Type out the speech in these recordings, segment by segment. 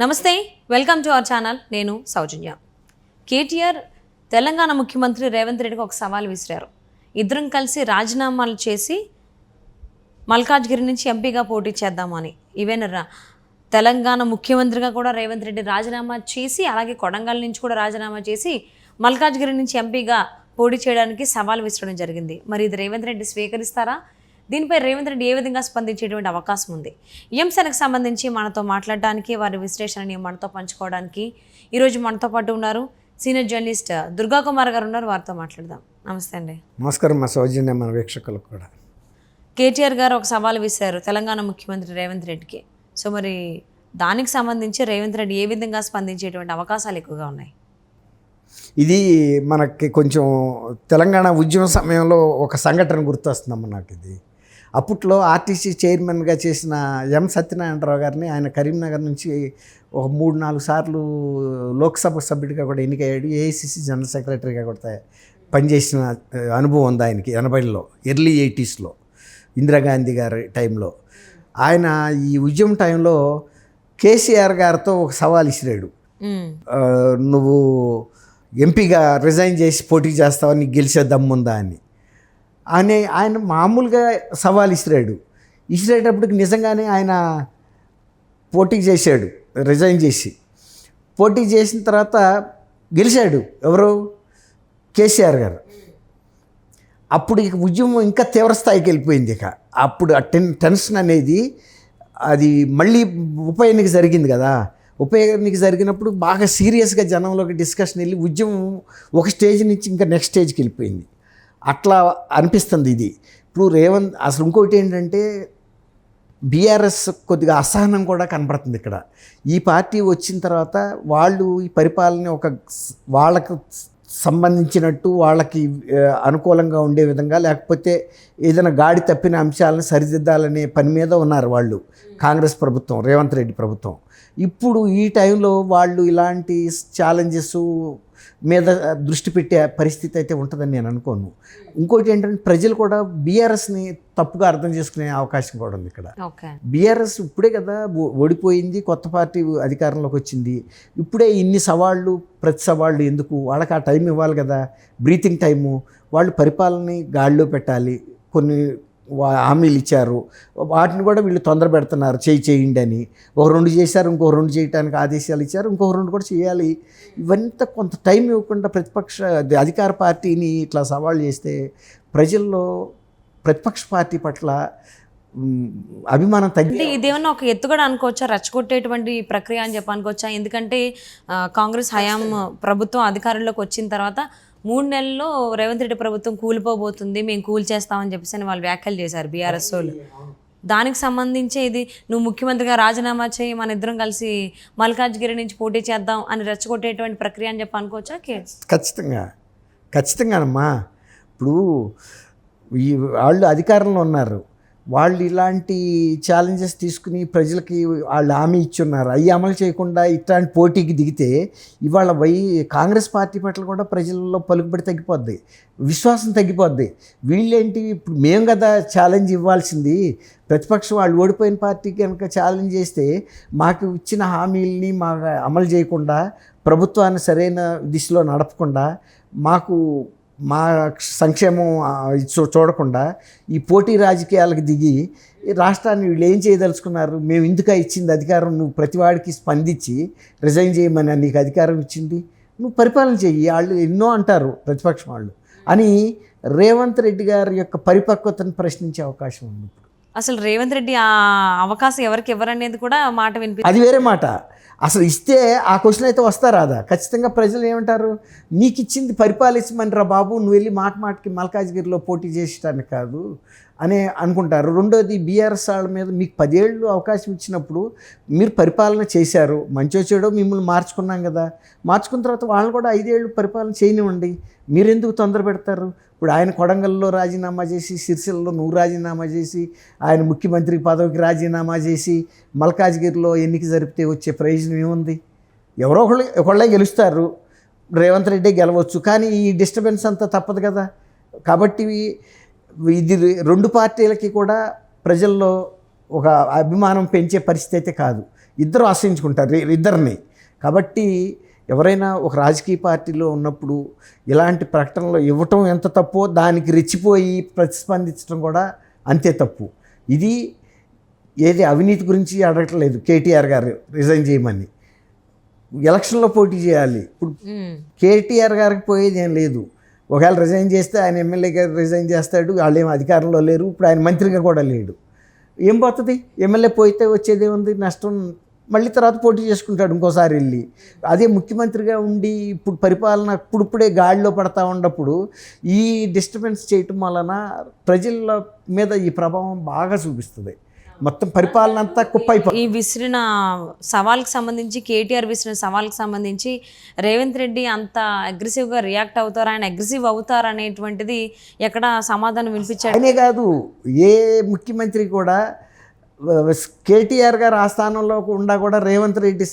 నమస్తే, welcome to our channel. నేను సౌజన్య. కేటీఆర్ తెలంగాణ ముఖ్యమంత్రి రేవంత్ రెడ్డికి ఒక సవాల్ విసిరారు. ఇద్దరం కలిసి రాజీనామాలు చేసి మల్కాజ్గిరి నుంచి ఎంపీగా పోటీ చేద్దామని. ఈవెన్ తెలంగాణ ముఖ్యమంత్రిగా కూడా రేవంత్ రెడ్డి రాజీనామా చేసి, అలాగే కొడంగల్ నుంచి కూడా రాజీనామా చేసి మల్కాజ్గిరి నుంచి ఎంపీగా పోటీ చేయడానికి సవాల్ విసరడం జరిగింది. మరి ఇది రేవంత్ రెడ్డి స్వీకరిస్తారా? దీనిపై రేవంత్ రెడ్డి ఏ విధంగా స్పందించేటువంటి అవకాశం ఉంది? ఈ అంశానికి సంబంధించి మనతో మాట్లాడడానికి, వారి విశ్లేషణని మనతో పంచుకోవడానికి ఈరోజు మనతో పాటు ఉన్నారు సీనియర్ జర్నలిస్ట్ దుర్గా కుమార్ గారు ఉన్నారు. వారితో మాట్లాడదాం. నమస్తే అండి. నమస్కారం. మా సౌజన్య మన వీక్షకులకు కూడా. కేటీఆర్ గారు ఒక సవాల్ విసిరారు తెలంగాణ ముఖ్యమంత్రి రేవంత్ రెడ్డికి. సో మరి దానికి సంబంధించి రేవంత్ రెడ్డి ఏ విధంగా స్పందించేటువంటి అవకాశాలు ఎక్కువగా ఉన్నాయి? ఇది మనకి కొంచెం తెలంగాణ ఉద్యమ సమయంలో ఒక సంఘటన గుర్తొస్తుందమ్మ నాకు. ఇది అప్పట్లో ఆర్టీసీ చైర్మన్గా చేసిన ఎం సత్యనారాయణరావు గారిని ఆయన కరీంనగర్ నుంచి ఒక 3-4 సార్లు లోక్సభ సభ్యుడిగా కూడా ఎన్నికయ్యాడు. ఏఐసిసి జనరల్ సెక్రటరీగా కూడా పనిచేసిన అనుభవం ఉంది ఆయనకి. 80లో ఎర్లీ 80స్లో ఇందిరాగాంధీ గారి టైంలో. ఆయన ఈ ఉద్యమం టైంలో కేసీఆర్ గారితో ఒక సవాల్ ఇసిరాడు. నువ్వు ఎంపీగా రిజైన్ చేసి పోటీ చేస్తావా, నీకు గెలిచే దమ్ముందా అని. ఆయన మామూలుగా సవాల్ ఇసిరేటప్పటికి నిజంగానే ఆయన పోటీ చేశాడు. రిజైన్ చేసి పోటీ చేసిన తర్వాత గెలిచాడు. ఎవరు? కేసీఆర్ గారు. అప్పుడు ఇక ఉద్యమం ఇంకా తీవ్రస్థాయికి వెళ్ళిపోయింది. ఇక అప్పుడు ఆ టెన్షన్ అనేది, అది మళ్ళీ ఉప ఎన్నిక జరిగింది కదా. ఉప ఎన్నిక జరిగినప్పుడు బాగా సీరియస్గా జనంలోకి డిస్కషన్ వెళ్ళి ఉద్యమం ఒక స్టేజ్ నుంచి ఇంకా నెక్స్ట్ స్టేజ్కి వెళ్ళిపోయింది. అట్లా అనిపిస్తుంది ఇది. ఇప్పుడు రేవంత్ అసలు ఇంకోటి ఏంటంటే, బీఆర్ఎస్ కొద్దిగా అసహనం కూడా కనపడుతుంది ఇక్కడ. ఈ పార్టీ వచ్చిన తర్వాత వాళ్ళు ఈ పరిపాలన వాళ్ళకు సంబంధించినట్టు, వాళ్ళకి అనుకూలంగా ఉండే విధంగా, లేకపోతే ఏదైనా గాడి తప్పిన అంశాలను సరిదిద్దాలనే పని మీద ఉన్నారు వాళ్ళు. కాంగ్రెస్ ప్రభుత్వం, రేవంత్ రెడ్డి ప్రభుత్వం. ఇప్పుడు ఈ టైంలో వాళ్ళు ఇలాంటి ఛాలెంజెస్ మీద దృష్టి పెట్టే పరిస్థితి అయితే ఉంటుందని నేను అనుకోను. ఇంకోటి ఏంటంటే, ప్రజలు కూడా బీఆర్ఎస్ని తప్పుగా అర్థం చేసుకునే అవకాశం కూడా ఉంది ఇక్కడ. బీఆర్ఎస్ ఇప్పుడే కదా ఓడిపోయింది, కొత్త పార్టీ అధికారంలోకి వచ్చింది. ఇప్పుడే ఇన్ని సవాళ్ళు, ప్రతి సవాళ్ళు ఎందుకు? వాళ్ళకి ఆ టైం ఇవ్వాలి కదా, బ్రీతింగ్ టైము. వాళ్ళు పరిపాలనని గాడిలో పెట్టాలి. కొన్ని హామీలు ఇచ్చారు, వాటిని కూడా వీళ్ళు తొందర పెడుతున్నారు. చేయండి అని. ఒక 2 చేశారు, ఇంకో 2 చేయడానికి ఆదేశాలు ఇచ్చారు, ఇంకో 2 కూడా చేయాలి. ఇవంతా కొంత టైం ఇవ్వకుండా అధికార పార్టీని ఇట్లా సవాళ్ళు చేస్తే ప్రజల్లో ప్రతిపక్ష పార్టీ పట్ల అభిమానం తగ్గి, ఇదేమన్నా ఒక ఎత్తుగడ అనుకోవచ్చా, రెచ్చగొట్టేటువంటి ప్రక్రియ అని చెప్పి అనుకోవచ్చా? ఎందుకంటే కాంగ్రెస్ హయాం ప్రభుత్వం అధికారంలోకి వచ్చిన తర్వాత 3 నెలల్లో రేవంత్ రెడ్డి ప్రభుత్వం కూలిపోబోతుంది, మేము కూల్చేస్తామని చెప్పేసి వాళ్ళు వ్యాఖ్యలు చేశారు బీఆర్ఎస్ వాళ్ళు. దానికి సంబంధించి ఇది నువ్వు ముఖ్యమంత్రిగా రాజీనామా చేయి, మన ఇద్దరం కలిసి మల్కాజ్గిరి నుంచి పోటీ చేద్దాం అని రెచ్చగొట్టేటువంటి ప్రక్రియ అని చెప్పి అనుకోవచ్చా? ఖచ్చితంగానమ్మా. ఇప్పుడు వాళ్ళు అధికారంలో ఉన్నారు, వాళ్ళు ఇలాంటి ఛాలెంజెస్ తీసుకుని ప్రజలకి వాళ్ళు హామీ ఇచ్చున్నారు. అవి అమలు చేయకుండా ఇట్లాంటి పోటీకి దిగితే ఇవాళ కాంగ్రెస్ పార్టీ పట్ల కూడా ప్రజల్లో పలుకుబడి తగ్గిపోద్ది, విశ్వాసం తగ్గిపోద్ది. వీళ్ళేంటి, ఇప్పుడు మేము కదా ఛాలెంజ్ ఇవ్వాల్సింది. ప్రతిపక్షం వాళ్ళు ఓడిపోయిన పార్టీకి కనుక ఛాలెంజ్ చేస్తే మాకు ఇచ్చిన హామీలని మాకు అమలు చేయకుండా, ప్రభుత్వాన్ని సరైన దిశలో నడపకుండా, మా సంక్షేమం చూడకుండా ఈ పోటీ రాజకీయాలకు దిగి రాష్ట్రాన్ని వీళ్ళు ఏం చేయదలుచుకున్నారు? మేము ఇందుక ఇచ్చింది అధికారం, నువ్వు ప్రతివాడికి స్పందించి రిజైన్ చేయమని నీకు అధికారం ఇచ్చింది, నువ్వు పరిపాలన చెయ్యి. వాళ్ళు ఎన్నో అంటారు ప్రతిపక్షం వాళ్ళు అని రేవంత్ రెడ్డి గారి యొక్క పరిపక్వతను ప్రశ్నించే అవకాశం ఉంది. అసలు రేవంత్ రెడ్డి ఆ అవకాశం ఎవరికి ఎవరనేది కూడా మాట వినిపి, అది వేరే మాట. అసలు ఇస్తే ఆ క్వశ్చన్ అయితే వస్తారాదా? ఖచ్చితంగా ప్రజలు ఏమంటారు, నీకు ఇచ్చింది పరిపాలించమని రా బాబు, నువ్వు వెళ్ళి మాటికి మల్కాజ్గిరిలో పోటీ చేసడానికి కాదు అని అనుకుంటారు. రెండోది, బీఆర్ఎస్ వాళ్ళ మీద మీకు 10 ఏళ్ళు అవకాశం ఇచ్చినప్పుడు మీరు పరిపాలన చేశారు, మంచో చెడో మిమ్మల్ని మార్చుకున్నాం కదా, మార్చుకున్న తర్వాత వాళ్ళు కూడా 5 ఏళ్ళు పరిపాలన చేయనివ్వండి, మీరెందుకు తొందర పెడతారు? ఇప్పుడు ఆయన కొడంగల్లో రాజీనామా చేసి, సిరిసిల్లలో నువ్వు రాజీనామా చేసి, ఆయన ముఖ్యమంత్రి పదవికి రాజీనామా చేసి మల్కాజ్గిరిలో ఎన్నిక జరిపితే వచ్చే ప్రయోజనం ఏముంది? ఎవరో ఒకళ్ళే గెలుస్తారు, రేవంత్ రెడ్డి గెలవచ్చు, కానీ ఈ డిస్టర్బెన్స్ అంతా తప్పదు కదా. కాబట్టి ఇది 2 పార్టీలకి కూడా ప్రజల్లో ఒక అభిమానం పెంచే పరిస్థితి అయితే కాదు. ఇద్దరు ఆశ్రయించుకుంటారు ఇద్దరిని. కాబట్టి ఎవరైనా ఒక రాజకీయ పార్టీలో ఉన్నప్పుడు ఇలాంటి ప్రకటనలు ఇవ్వటం ఎంత తప్పో దానికి రెచ్చిపోయి ప్రతిస్పందించడం కూడా అంతే తప్పు. ఇది ఏది అవినీతి గురించి అడగట్లేదు కేటీఆర్ గారు రిజైన్ చేయమని, ఎలక్షన్లో పోటీ చేయాలి. ఇప్పుడు కేటీఆర్ గారికి పోయేది ఏం లేదు. ఒకవేళ రిజైన్ చేస్తే ఆయన ఎమ్మెల్యేగా రిజైన్ చేస్తాడు, వాళ్ళు ఏం అధికారంలో లేరు, ఇప్పుడు ఆయన మంత్రిగా కూడా లేడు. ఏం పోతుంది? ఎమ్మెల్యే పోయితే వచ్చేదే ఉంది నష్టం. మళ్ళీ తర్వాత పోటీ చేసుకుంటాడు ఇంకోసారి వెళ్ళి. అదే ముఖ్యమంత్రిగా ఉండి ఇప్పుడు పరిపాలన ఇప్పుడిప్పుడే గాడిలో పడతా ఉన్నప్పుడు ఈ డిస్టర్బెన్స్ చేయటం వలన ప్రజల మీద ఈ ప్రభావం బాగా చూపిస్తుంది. మొత్తం పరిపాలన అంతా కుప్పైపోతుంది. ఈ విసిరిన సవాల్కి సంబంధించి, కేటీఆర్ విసిరిన సవాల్కి సంబంధించి రేవంత్ రెడ్డి అంత అగ్రెసివ్గా రియాక్ట్ అవుతారా, ఆయన అగ్రెసివ్ అవుతారా అనేటువంటిది ఎక్కడ సమాధానం వినిపించాడు. ఆయనే కాదు, ఏ ముఖ్యమంత్రి కూడా కేటీఆర్ గారు ఆ స్థానంలో ఉండా కూడా రేవంత్ రెడ్డి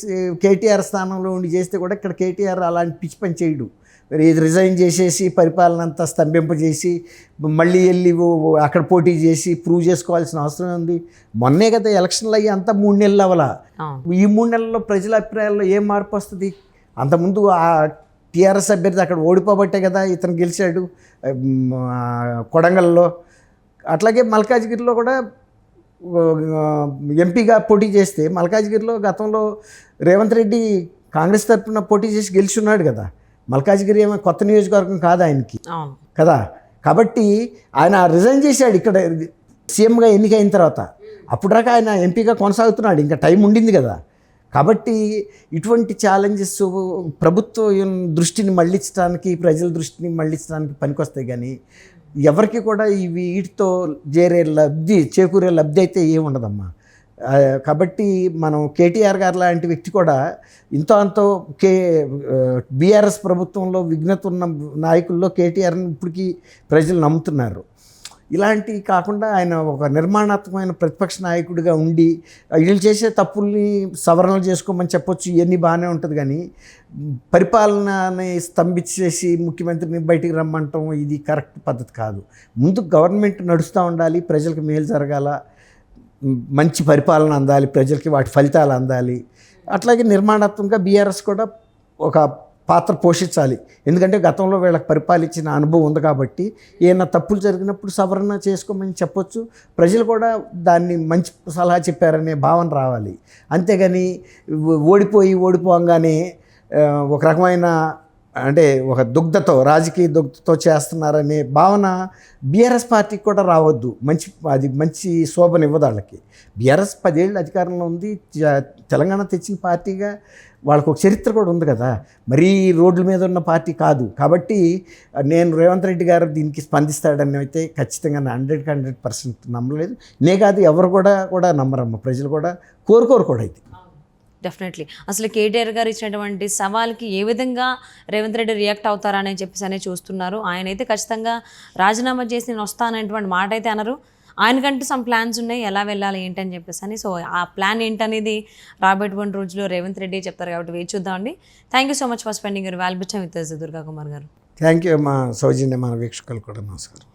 కేటీఆర్ స్థానంలో ఉండి చేస్తే కూడా ఇక్కడ కేటీఆర్ అలాంటి పిచ్చి పని చేయడు. ఇది రిజైన్ చేసేసి పరిపాలన అంతా స్తంభింపజేసి మళ్ళీ వెళ్ళి అక్కడ పోటీ చేసి ప్రూవ్ చేసుకోవాల్సిన అవసరం ఉంది. మొన్నే కదా ఎలక్షన్లు అయ్యి అంతా 3 నెలలు అవ్వాల. ఈ 3 నెలల్లో ప్రజల అభిప్రాయాల్లో ఏం మార్పు వస్తుంది? అంతకుముందు ఆ టీఆర్ఎస్ అభ్యర్థి అక్కడ ఓడిపోబట్టే కదా ఇతను గెలిచాడు కొడంగల్లో. అట్లాగే మల్కాజ్గిరిలో కూడా ఎంపీగా పోటీ చేస్తే మల్కాజ్గిరిలో గతంలో రేవంత్ రెడ్డి కాంగ్రెస్ తరఫున పోటీ చేసి గెలిచున్నాడు కదా. మల్కాజ్గిరి ఏమో కొత్త నియోజకవర్గం కాదు ఆయనకి కదా. కాబట్టి ఆయన రిజైన్ చేశాడు ఇక్కడ సీఎంగా ఎన్నికైన తర్వాత. అప్పుడు దాకా ఆయన ఎంపీగా కొనసాగుతున్నాడు, ఇంకా టైం ఉండింది కదా. కాబట్టి ఇటువంటి ఛాలెంజెస్ ప్రభుత్వం దృష్టిని మళ్ళించడానికి, ప్రజల దృష్టిని మళ్ళించడానికి పనికొస్తాయి. కానీ ఎవరికి కూడా వీటితో చేకూరే లబ్ధి అయితే ఏముండదమ్మా. కాబట్టి మనం కేటీఆర్ గారు లాంటి వ్యక్తి కూడా అంతో బీఆర్ఎస్ ప్రభుత్వంలో విఘ్నత ఉన్న నాయకుల్లో కేటీఆర్ని ఇప్పటికీ ప్రజలు నమ్ముతున్నారు. ఇలాంటివి కాకుండా ఆయన ఒక నిర్మాణాత్మకమైన ప్రతిపక్ష నాయకుడిగా ఉండి వీళ్ళు చేసే తప్పుల్ని సవరణలు చేసుకోమని చెప్పొచ్చు, ఇవన్నీ బాగానే ఉంటుంది. కానీ పరిపాలనని స్తంభించేసి ముఖ్యమంత్రిని బయటికి రమ్మంటాం ఇది కరెక్ట్ పద్ధతి కాదు. ముందు గవర్నమెంట్ నడుస్తూ ఉండాలి, ప్రజలకు మేలు జరగాల, మంచి పరిపాలన అందాలి, ప్రజలకి వాటి ఫలితాలు అందాలి. అట్లాగే నిర్మాణాత్మకంగా బీఆర్ఎస్ కూడా ఒక పాత్ర పోషించాలి. ఎందుకంటే గతంలో వీళ్ళకి పరిపాలించిన అనుభవం ఉంది కాబట్టి ఏమైనా తప్పులు జరిగినప్పుడు సవరణ చేసుకోమని చెప్పొచ్చు. ప్రజలు కూడా దాన్ని మంచి సలహా చెప్పారనే భావన రావాలి. అంతేగాని ఓడిపోగానే ఒక రకమైన అంటే ఒక రాజకీయ దుగ్ధతో చేస్తున్నారనే భావన బీఆర్ఎస్ పార్టీకి కూడా రావద్దు. అది మంచి శోభనివ్వదు వాళ్ళకి. బీఆర్ఎస్ 10 ఏళ్ళు అధికారంలో ఉంది, తెలంగాణ తెచ్చిన పార్టీగా వాళ్ళకు ఒక చరిత్ర కూడా ఉంది కదా. మరీ రోడ్ల మీద ఉన్న పార్టీ కాదు. కాబట్టి నేను రేవంత్ రెడ్డి గారు దీనికి స్పందిస్తాడని అయితే ఖచ్చితంగా 100% నమ్మలేదు. నే కాదు, ఎవరు కూడా నమ్మరమ్మ, ప్రజలు కూడా కోరుకోరు కూడా. ఇది డెఫినెట్లీ అసలు కేటీఆర్ గారు ఇచ్చినటువంటి సవాల్కి ఏ విధంగా రేవంత్ రెడ్డి రియాక్ట్ అవుతారని చెప్పేసి చూస్తున్నారు. ఆయన అయితే ఖచ్చితంగా రాజీనామా చేసి నేను వస్తాననేటువంటి మాట అయితే అనరు. ఆయనకంటూ సమ్ ప్లాన్స్ ఉన్నాయి, ఎలా వెళ్ళాలి ఏంటని చెప్పేసి. సో ఆ ప్లాన్ ఏంటనేది రాబోయేటువంటి రోజుల్లో రేవంత్ రెడ్డి చెప్తారు కాబట్టి వేచి చూద్దామండి. Thank you so much for spending your valuable time with us Durga Kumar garu. Thank you మా సౌజన్య, మన వీక్షకులు కూడా నమస్కారం.